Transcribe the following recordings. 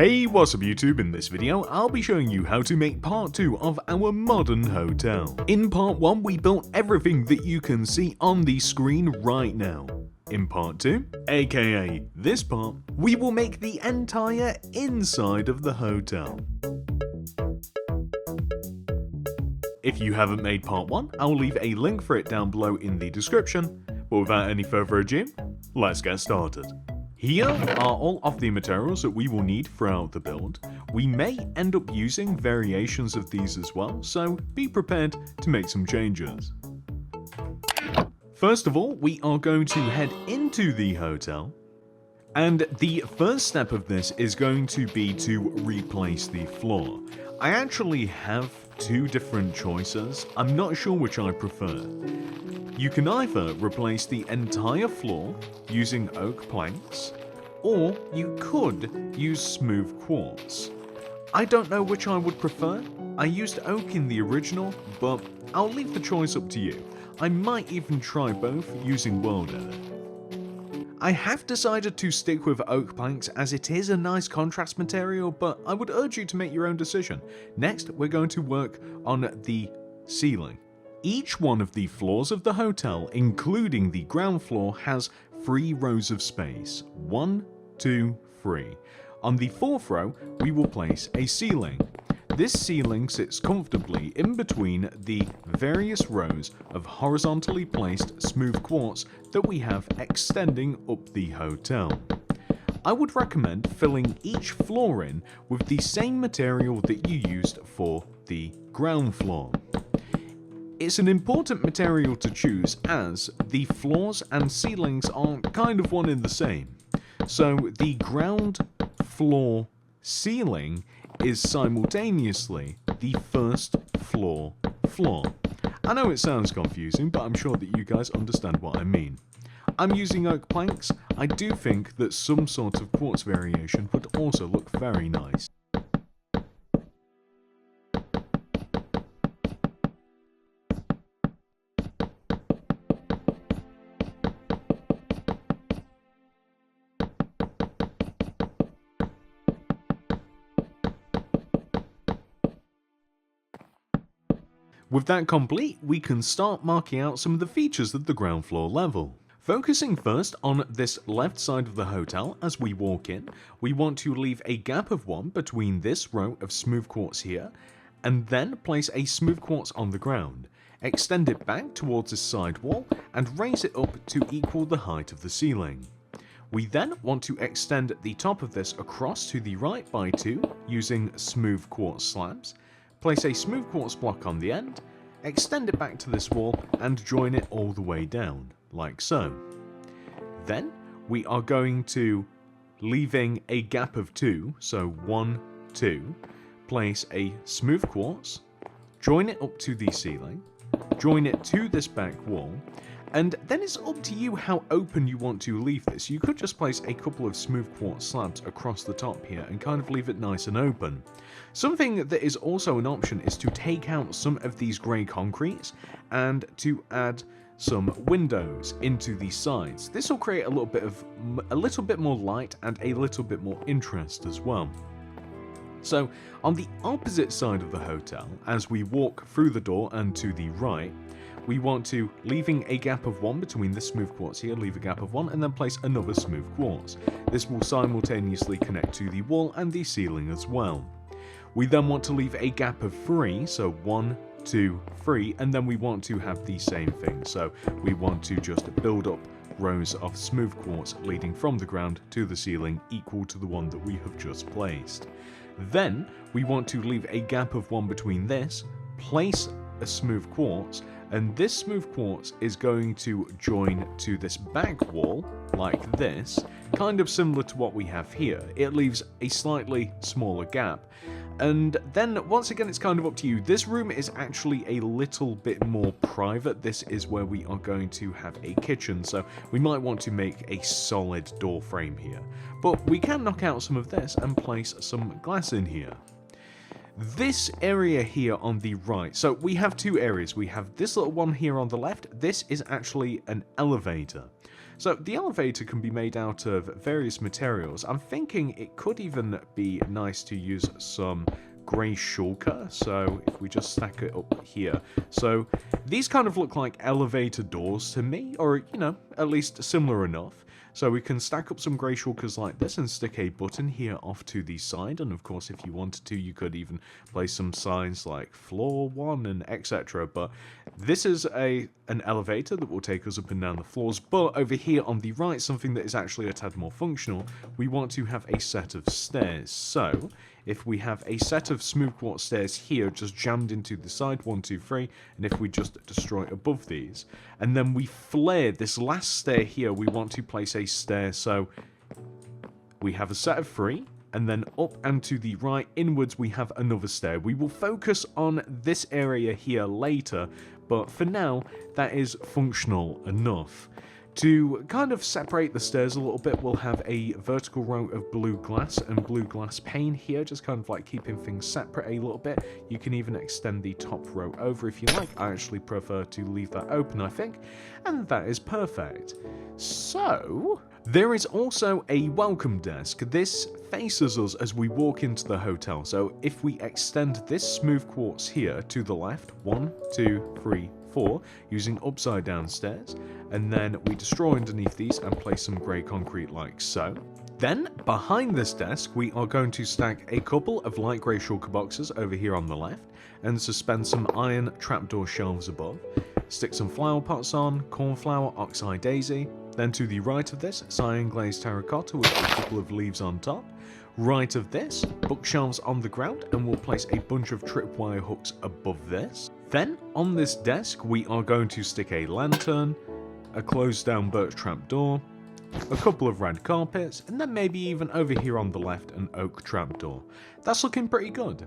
Hey, what's up YouTube? In this video, I'll be showing you how to make part 2 of our modern hotel. In part 1, we built everything that you can see on the screen right now. In part 2, aka this part, we will make the entire inside of the hotel. If you haven't made part 1, I'll leave a link for it down below in the description, but without any further ado, let's get started. Here are all of the materials that we will need throughout the build. We may end up using variations of these as well, so be prepared to make some changes. First of all, we are going to head into the hotel, and the first step of this is going to be to replace the floor. I actually have two different choices. I'm not sure which I prefer. You can either replace the entire floor using oak planks, or you could use smooth quartz. I don't know which I would prefer. I used oak in the original, but I'll leave the choice up to you. I might even try both using World Edit. I have decided to stick with oak planks as it is a nice contrast material, but I would urge you to make your own decision. Next, we're going to work on the ceiling. Each one of the floors of the hotel, including the ground floor, has 3 rows of space. 1, 2, 3. On the 4th row, we will place a ceiling. This ceiling sits comfortably in between the various rows of horizontally placed smooth quartz that we have extending up the hotel. I would recommend filling each floor in with the same material that you used for the ground floor. It's an important material to choose as the floors and ceilings are kind of one and the same. So the ground floor ceiling is simultaneously the first floor floor. I know it sounds confusing, but I'm sure that you guys understand what I mean. I'm using oak planks. I do think that some sort of quartz variation would also look very nice. With that complete, we can start marking out some of the features of the ground floor level. Focusing first on this left side of the hotel as we walk in, we want to leave a gap of 1 between this row of smooth quartz here, and then place a smooth quartz on the ground. Extend it back towards the side wall and raise it up to equal the height of the ceiling. We then want to extend the top of this across to the right by 2 using smooth quartz slabs. Place a smooth quartz block on the end, extend it back to this wall and join it all the way down, like so. Then we are going to, leaving a gap of 2, so 1, 2, place a smooth quartz, join it up to the ceiling, join it to this back wall, and then it's up to you how open you want to leave this. You could just place a couple of smooth quartz slabs across the top here and kind of leave it nice and open. Something that is also an option is to take out some of these grey concretes and to add some windows into the sides. This will create a little bit more light and a little bit more interest as well. So on the opposite side of the hotel, as we walk through the door and to the right, we want to, leaving a gap of 1 between this smooth quartz here, leave a gap of 1 and then place another smooth quartz. This will simultaneously connect to the wall and the ceiling as well. We then want to leave a gap of 3, so 1, 2, 3, and then we want to have the same thing. So we want to just build up rows of smooth quartz leading from the ground to the ceiling equal to the one that we have just placed. Then we want to leave a gap of 1 between this, place a smooth quartz, and this smooth quartz is going to join to this back wall like this, kind of similar to what we have here. It leaves a slightly smaller gap. And then once again, it's kind of up to you. This room is actually a little bit more private. This is where we are going to have a kitchen, so we might want to make a solid door frame here. But we can knock out some of this and place some glass in here. This area here on the right, so we have 2 areas. We have this little one here on the left. This is actually an elevator. So the elevator can be made out of various materials. I'm thinking it could even be nice to use some grey shulker, so if we just stack it up here. So these kind of look like elevator doors to me, or, you know, at least similar enough. So we can stack up some grey shulkers like this and stick a button here off to the side, and of course if you wanted to you could even place some signs like floor 1 and etc. But this is an elevator that will take us up and down the floors, but over here on the right, something that is actually a tad more functional, we want to have a set of stairs. So if we have a set of smooth quartz stairs here just jammed into the side, 1, 2, 3, and if we just destroy above these, and then we flare this last stair here, we want to place a stair, so we have a set of 3, and then up and to the right, inwards, we have another stair. We will focus on this area here later, but for now, that is functional enough. To kind of separate the stairs a little bit, we'll have a vertical row of blue glass and blue glass pane here, just kind of like keeping things separate a little bit. You can even extend the top row over if you like. I actually prefer to leave that open, I think, and that is perfect. So there is also a welcome desk. This faces us as we walk into the hotel. So if we extend this smooth quartz here to the left, 1, 2, 3, 4, using upside down stairs, and then we destroy underneath these and place some grey concrete like so. Then, behind this desk, we are going to stack a couple of light grey shulker boxes over here on the left, and suspend some iron trapdoor shelves above. Stick some flower pots on, cornflower, oxeye daisy. Then to the right of this, cyan glazed terracotta with a couple of leaves on top. Right of this, bookshelves on the ground, and we'll place a bunch of tripwire hooks above this. Then, on this desk, we are going to stick a lantern, a closed down birch trapdoor, a couple of red carpets, and then maybe even over here on the left an oak trapdoor. That's looking pretty good.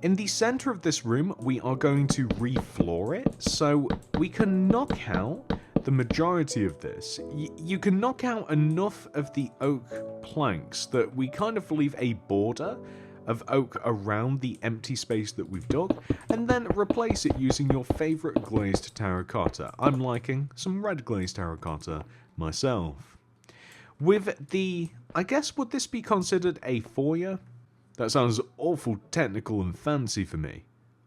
In the center of this room, we are going to refloor it, so we can knock out the majority of this. You can knock out enough of the oak planks that we kind of leave a border of oak around the empty space that we've dug, and then replace it using your favorite glazed terracotta. I'm liking some red glazed terracotta myself. With the, I guess, would this be considered a foyer? That sounds awful technical and fancy for me.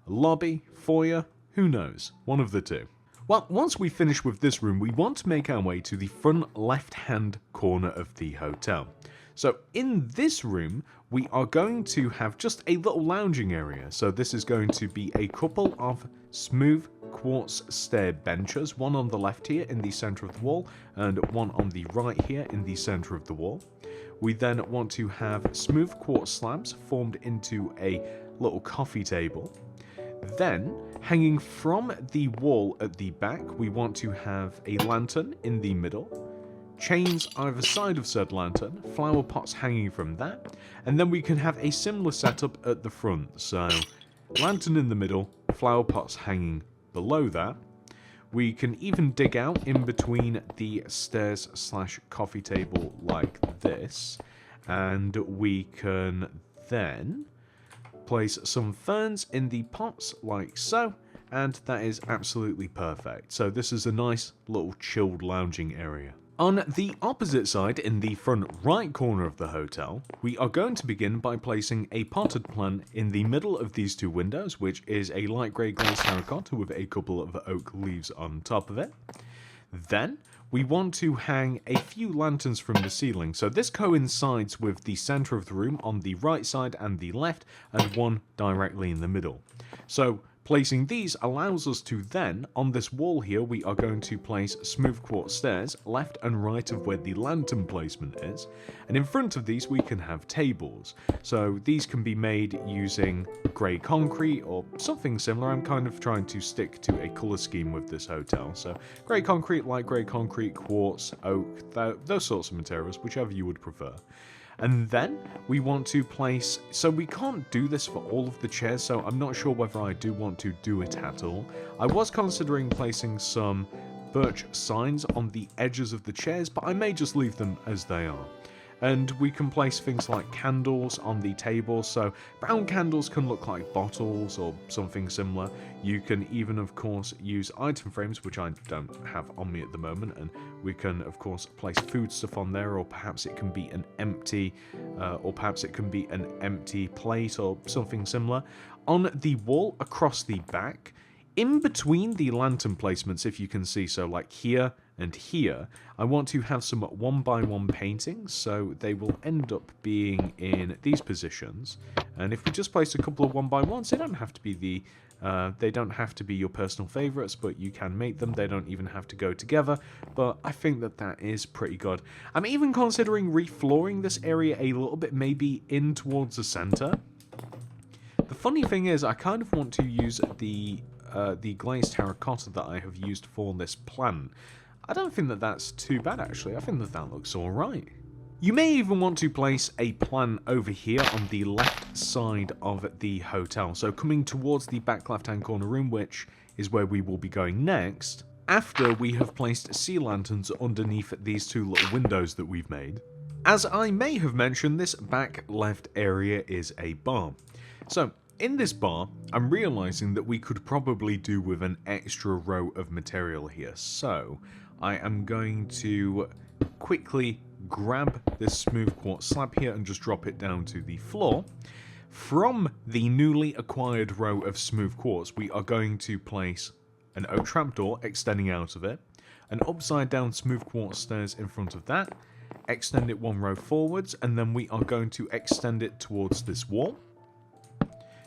A lobby? Foyer? Who knows? One of the two. Well, once we finish with this room, we want to make our way to the front left-hand corner of the hotel. So in this room, we are going to have just a little lounging area. So this is going to be a couple of smooth quartz stair benches, one on the left here in the center of the wall, and one on the right here in the center of the wall. We then want to have smooth quartz slabs formed into a little coffee table. Then, hanging from the wall at the back, we want to have a lantern in the middle, chains either side of said lantern, flower pots hanging from that, and then we can have a similar setup at the front. So, lantern in the middle, flower pots hanging below that. We can even dig out in between the stairs slash coffee table like this, and we can then place some ferns in the pots like so, and that is absolutely perfect. So this is a nice little chilled lounging area. On the opposite side, in the front right corner of the hotel, we are going to begin by placing a potted plant in the middle of these two windows, which is a light grey glazed terracotta with a couple of oak leaves on top of it. Then, we want to hang a few lanterns from the ceiling, so this coincides with the center of the room on the right side and the left, and one directly in the middle. So, placing these allows us to then, on this wall here, we are going to place smooth quartz stairs left and right of where the lantern placement is, and in front of these we can have tables. So these can be made using grey concrete or something similar. I'm kind of trying to stick to a colour scheme with this hotel, so grey concrete, light grey concrete, quartz, oak, those sorts of materials, whichever you would prefer. And then we want to place, so we can't do this for all of the chairs, so I'm not sure whether I do want to do it at all. I was considering placing some birch signs on the edges of the chairs, but I may just leave them as they are. And we can place things like candles on the table, so brown candles can look like bottles or something similar. You can even, of course, use item frames, which I don't have on me at the moment, and we can, of course, place food stuff on there, or perhaps it can be an empty plate or something similar. On the wall across the back, in between the lantern placements, if you can see, so like here and here, I want to have some 1x1 paintings, so they will end up being in these positions. And if we just place a couple of 1x1s, they don't have to be your personal favorites, but you can make them. They don't even have to go together, but I think that is pretty good. I'm even considering reflooring this area a little bit, maybe in towards the center. The funny thing is, I kind of want to use the glazed terracotta that I have used for this plan. I don't think that's too bad, actually. I think that looks alright. You may even want to place a plan over here on the left side of the hotel. So coming towards the back left-hand corner room, which is where we will be going next, after we have placed sea lanterns underneath these two little windows that we've made. As I may have mentioned, this back left area is a bar. So in this bar, I'm realizing that we could probably do with an extra row of material here. So I am going to quickly grab this smooth quartz slab here and just drop it down to the floor. From the newly acquired row of smooth quartz, we are going to place an oak trapdoor extending out of it, an upside down smooth quartz stairs in front of that, extend it one row forwards, and then we are going to extend it towards this wall.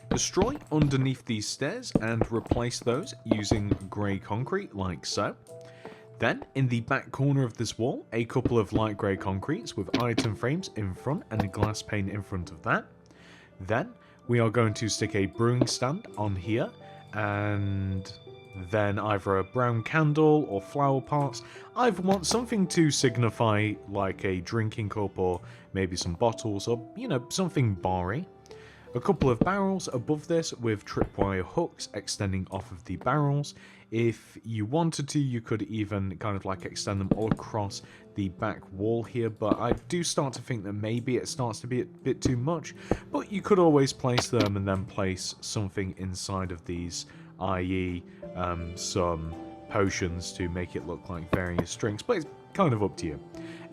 Destroy underneath these stairs and replace those using grey concrete like so. Then, in the back corner of this wall, a couple of light grey concretes with item frames in front and a glass pane in front of that. Then, we are going to stick a brewing stand on here, and then either a brown candle or flower pots. I want something to signify like a drinking cup or maybe some bottles or, something bar-y. A couple of barrels above this with tripwire hooks extending off of the barrels. If you wanted to, you could even kind of like extend them all across the back wall here, but I do start to think that maybe it starts to be a bit too much. But you could always place them and then place something inside of these, i.e. Some potions to make it look like various drinks, but it's kind of up to you.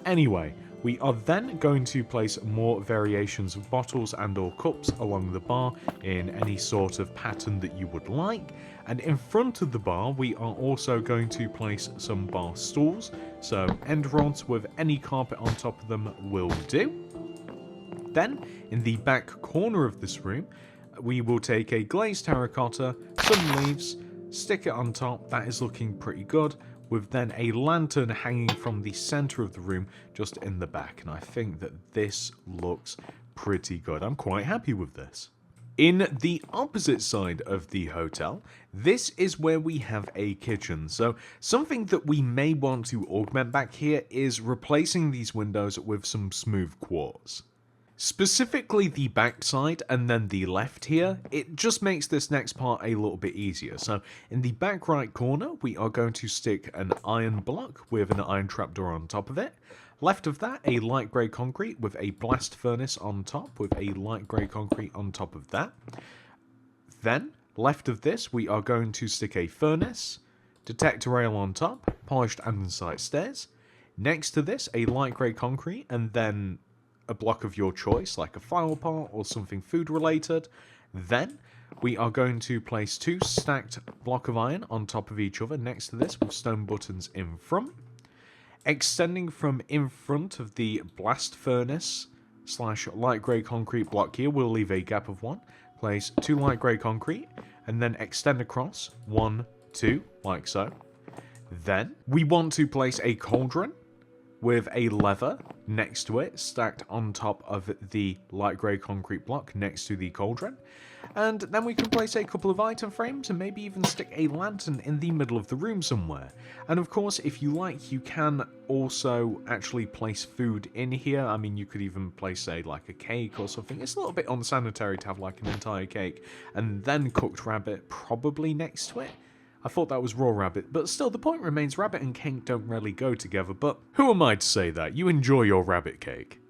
Anyway, we are then going to place more variations of bottles and or cups along the bar in any sort of pattern that you would like. And in front of the bar, we are also going to place some bar stools. So end rods with any carpet on top of them will do. Then, in the back corner of this room, we will take a glazed terracotta, some leaves, stick it on top. That is looking pretty good, with then a lantern hanging from the center of the room just in the back. And I think that this looks pretty good. I'm quite happy with this. In the opposite side of the hotel, this is where we have a kitchen. So something that we may want to augment back here is replacing these windows with some smooth quartz. Specifically the back side and then the left here, it just makes this next part a little bit easier. So in the back right corner, we are going to stick an iron block with an iron trapdoor on top of it. Left of that, a light grey concrete with a blast furnace on top with a light grey concrete on top of that. Then, left of this, we are going to stick a furnace, detector rail on top, polished andesite stairs. Next to this, a light grey concrete, and then a block of your choice, like a flower pot or something food related. Then we are going to place two stacked block of iron on top of each other next to this with stone buttons in front. Extending from in front of the blast furnace / light grey concrete block here, we'll leave a gap of one. Place two light grey concrete and then extend across 1, 2, like so. Then we want to place a cauldron with a lever next to it, stacked on top of the light grey concrete block next to the cauldron. And then we can place a couple of item frames and maybe even stick a lantern in the middle of the room somewhere. And of course, if you like, you can also actually place food in here. I mean, you could even place, say, like a cake or something. It's a little bit unsanitary to have like an entire cake and then cooked rabbit probably next to it. I thought that was raw rabbit, but still the point remains rabbit and cake don't really go together, but who am I to say that? You enjoy your rabbit cake.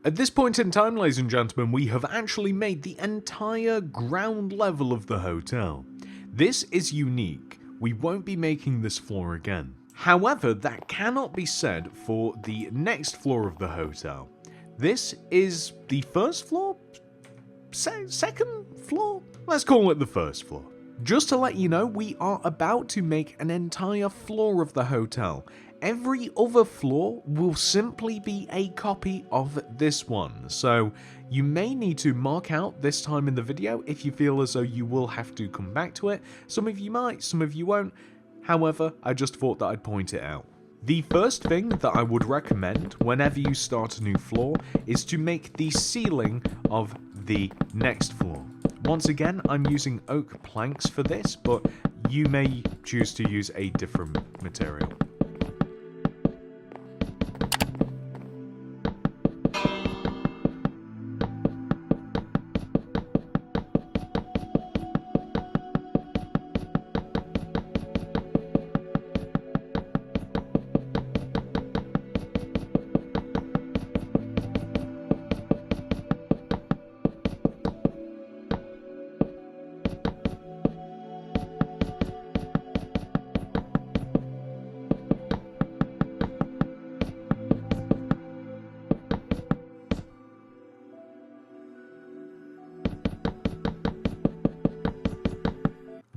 At this point in time, ladies and gentlemen, we have actually made the entire ground level of the hotel. This is unique. We won't be making this floor again. However, that cannot be said for the next floor of the hotel. This is the first floor? Second floor? Let's call it the first floor. Just to let you know, we are about to make an entire floor of the hotel. Every other floor will simply be a copy of this one, so you may need to mark out this time in the video if you feel as though you will have to come back to it. Some of you might, some of you won't. However, I just thought that I'd point it out. The first thing that I would recommend whenever you start a new floor is to make the ceiling of the next floor. Once again, I'm using oak planks for this, but you may choose to use a different material.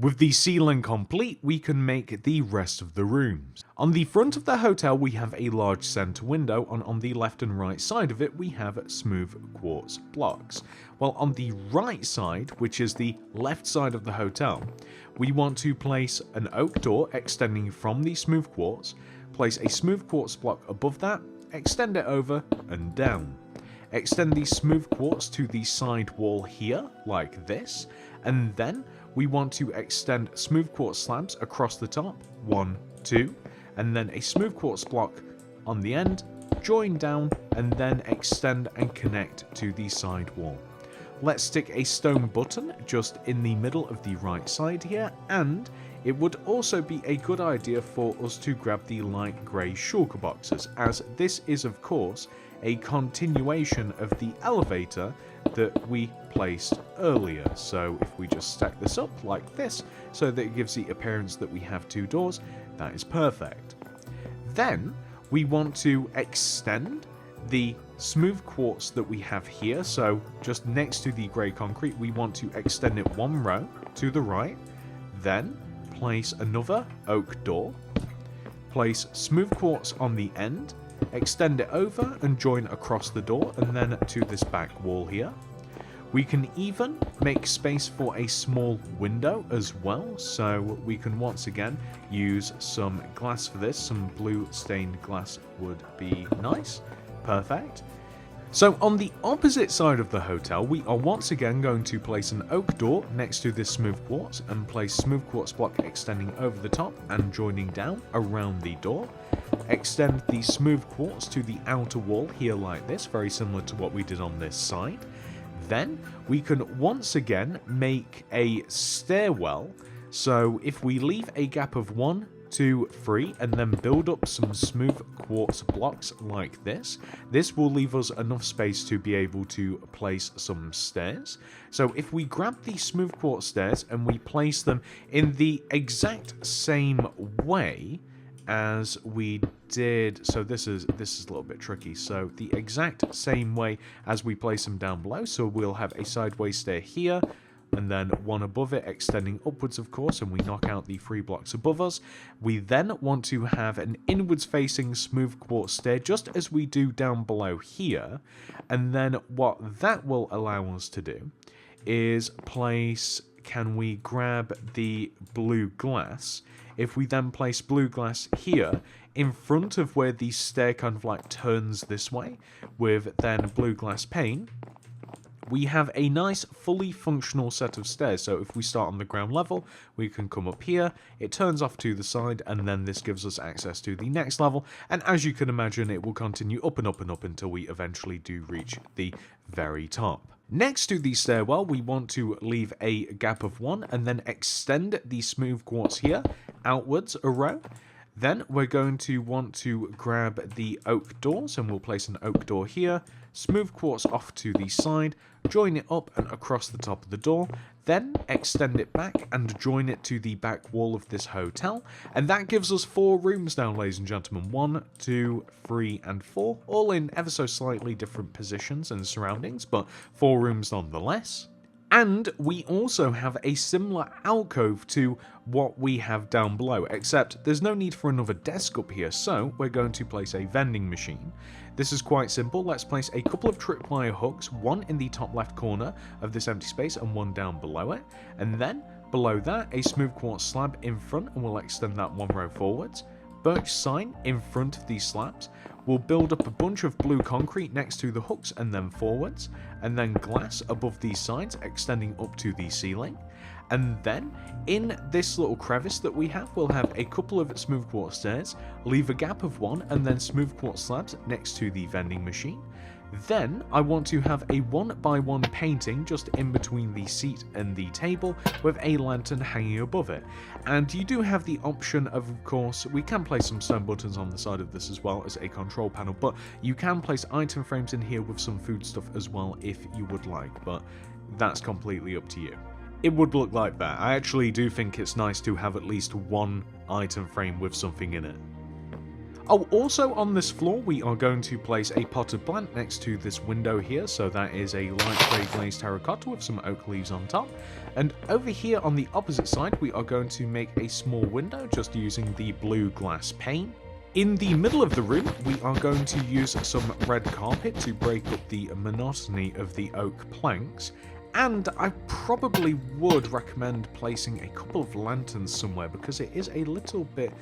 With the ceiling complete, we can make the rest of the rooms. On the front of the hotel, we have a large center window, and on the left and right side of it, we have smooth quartz blocks. While on the right side, which is the left side of the hotel, we want to place an oak door extending from the smooth quartz, place a smooth quartz block above that, extend it over and down. Extend the smooth quartz to the side wall here, like this, and then we want to extend smooth quartz slabs across the top, 1, 2, and then a smooth quartz block on the end, join down, and then extend and connect to the side wall. Let's stick a stone button just in the middle of the right side here, and it would also be a good idea for us to grab the light grey shulker boxes, as this is of course a continuation of the elevator that we placed earlier. So if we just stack this up like this, so that it gives the appearance that we have two doors, that is perfect. Then we want to extend the smooth quartz that we have here, so just next to the grey concrete, we want to extend it one row to the right, then place another oak door, place smooth quartz on the end, extend it over and join across the door, and then to this back wall here. We can even make space for a small window as well, so we can once again use some glass for this. Some blue stained glass would be nice. Perfect. So on the opposite side of the hotel, we are once again going to place an oak door next to this smooth quartz and place smooth quartz block extending over the top and joining down around the door. Extend the smooth quartz to the outer wall here like this, very similar to what we did on this side. Then we can once again make a stairwell. So if we leave a gap of 1, 2, 3 and then build up some smooth quartz blocks like this, this will leave us enough space to be able to place some stairs. So if we grab the smooth quartz stairs and we place them in the exact same way as we did, so this is a little bit tricky, so the exact same way as we place them down below, so we'll have a sideways stair here and then one above it extending upwards of course, and we knock out the 3 blocks above us. We then want to have an inwards facing smooth quartz stair just as we do down below here, and then what that will allow us to do is place, can we grab the blue glass? If we then place blue glass here in front of where the stair kind of like turns this way with then blue glass pane, we have a nice fully functional set of stairs. So if we start on the ground level, we can come up here, it turns off to the side, and then this gives us access to the next level. And as you can imagine, it will continue up and up and up until we eventually do reach the very top. Next to the stairwell, we want to leave a gap of 1 and then extend the smooth quartz here outwards a row. Then we're going to want to grab the oak doors, and we'll place an oak door here, smooth quartz off to the side, join it up and across the top of the door, then extend it back and join it to the back wall of this hotel, and that gives us 4 rooms now, ladies and gentlemen. 1, 2, 3 and 4, all in ever so slightly different positions and surroundings, but 4 rooms nonetheless. And we also have a similar alcove to what we have down below, except there's no need for another desk up here, so we're going to place a vending machine. This is quite simple. Let's place a couple of tripwire hooks, one in the top left corner of this empty space and one down below it, and then below that a smooth quartz slab in front, and we'll extend that 1 row forwards. Birch sign in front of these slabs. We'll build up a bunch of blue concrete next to the hooks and then forwards, and then glass above these sides extending up to the ceiling. And then in this little crevice that we have, we'll have a couple of smooth quartz stairs, leave a gap of 1 and then smooth quartz slabs next to the vending machine. Then I want to have a 1x1 painting just in between the seat and the table with a lantern hanging above it. And you do have the option of course, we can place some stone buttons on the side of this as well as a control panel, but you can place item frames in here with some food stuff as well if you would like, but that's completely up to you. It would look like that. I actually do think it's nice to have at least one item frame with something in it. Oh, also on this floor, we are going to place a potted plant next to this window here. So that is a light grey glazed terracotta with some oak leaves on top. And over here on the opposite side, we are going to make a small window just using the blue glass pane. In the middle of the room, we are going to use some red carpet to break up the monotony of the oak planks. And I probably would recommend placing a couple of lanterns somewhere because it is a little bit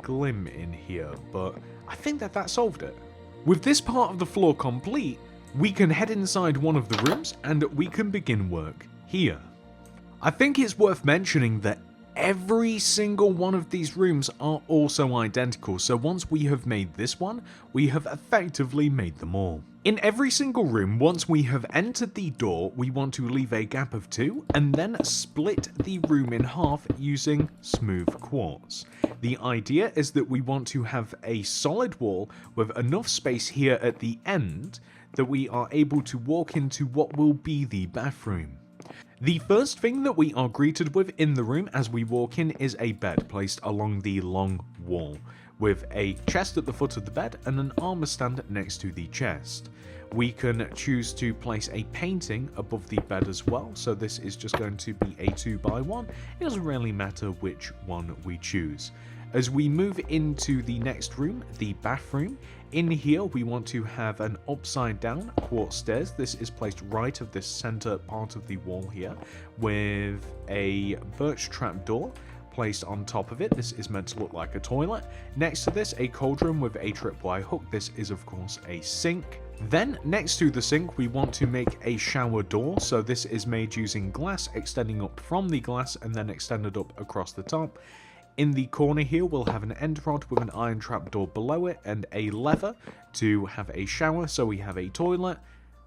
glim in here, but I think that solved it. With this part of the floor complete, we can head inside one of the rooms and we can begin work here. I think it's worth mentioning that every single one of these rooms are also identical, so once we have made this one, we have effectively made them all. In every single room, once we have entered the door, we want to leave a gap of 2 and then split the room in half using smooth quartz. The idea is that we want to have a solid wall with enough space here at the end that we are able to walk into what will be the bathroom. The first thing that we are greeted with in the room as we walk in is a bed placed along the long wall, with a chest at the foot of the bed and an armor stand next to the chest. We can choose to place a painting above the bed as well, so this is just going to be a 2x1. It doesn't really matter which one we choose. As we move into the next room, the bathroom, in here we want to have an upside down quartz stairs. This is placed right of this center part of the wall here with a birch trap door placed on top of it. This is meant to look like a toilet. Next to this, a cauldron with a tripwire hook. This is of course a sink. Then next to the sink, we want to make a shower door. So this is made using glass, extending up from the glass and then extended up across the top. In the corner here, we'll have an end rod with an iron trapdoor below it and a lever to have a shower. So we have a toilet,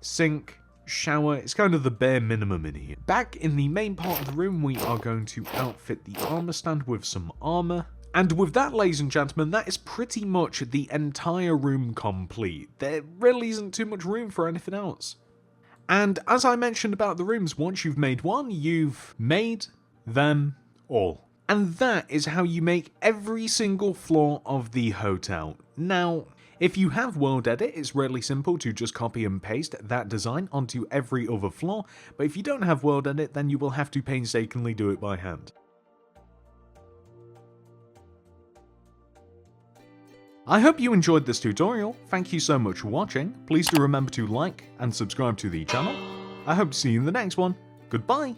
sink, shower. It's kind of the bare minimum in here. Back in the main part of the room, we are going to outfit the armor stand with some armor. And with that, ladies and gentlemen, that is pretty much the entire room complete. There really isn't too much room for anything else. And as I mentioned about the rooms, once you've made one, you've made them all. And that is how you make every single floor of the hotel. Now, if you have World Edit, it's really simple to just copy and paste that design onto every other floor, but if you don't have World Edit, then you will have to painstakingly do it by hand. I hope you enjoyed this tutorial. Thank you so much for watching. Please do remember to like and subscribe to the channel. I hope to see you in the next one. Goodbye!